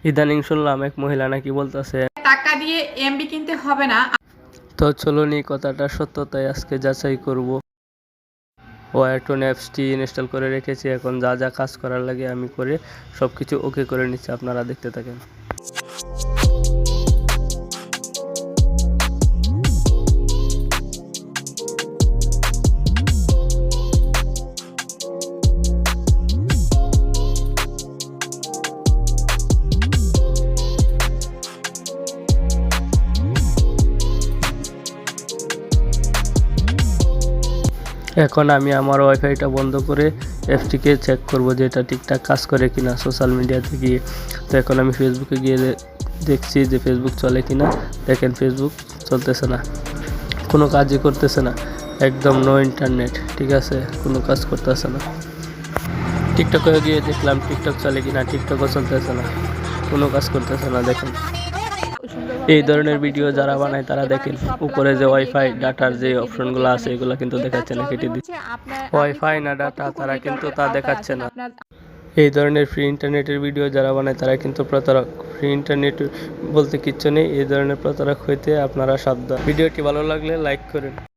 ইদানিং শুনলাম এক মহিলা নাকি বলতেছে টাকা দিয়ে এমবি কিনতে হবে না। তো চলুন এই কথাটা সত্যতাই আজকে যাচাই করব। ওয়ারটন অ্যাপসটি ইনস্টল করে রেখেছি, এখন যা যা কাজ করার লাগে আমি করে সবকিছু ওকে করে নিচ্ছি, আপনারা দেখতে থাকেন। এখন আমি আমার ওয়াইফাইটা বন্ধ করে অ্যাপসটিকে চেক করব যে এটা ঠিকঠাক কাজ করে কিনা সোশ্যাল মিডিয়াতে গিয়ে। তো এখন আমি ফেসবুকে গিয়ে দেখছি যে ফেসবুক চলে কিনা। দেখেন ফেসবুক চলতেছে না, কোনো কাজই করতেছে না, একদম নো ইন্টারনেট। ঠিক আছে, কোনো কাজ করতেছে না। টিকটকে গিয়ে দেখলাম টিকটক চলে কিনা, টিকটকও চলতেছে না, কোনো কাজ করতেছে না। দেখেন এই ধরনের ভিডিও যারা বানায় তারা দেখেন উপরে যে ওয়াইফাই ডাটার যে অপশনগুলো আছে এগুলো কিন্তু দেখাচ্ছে না, কেটে দিচ্ছে। ওয়াইফাই না ডাটা তারা কিন্তু তা দেখাচ্ছে না। এই ধরনের ফ্রি ইন্টারনেটের ভিডিও যারা বানায় তারা কিন্তু প্রতারক। ফ্রি ইন্টারনেট বলতে কিচ্ছু নেই, এই ধরনের প্রতারক হইতে আপনারা সাবধান। ভিডিওটি ভালো লাগলে লাইক করেন।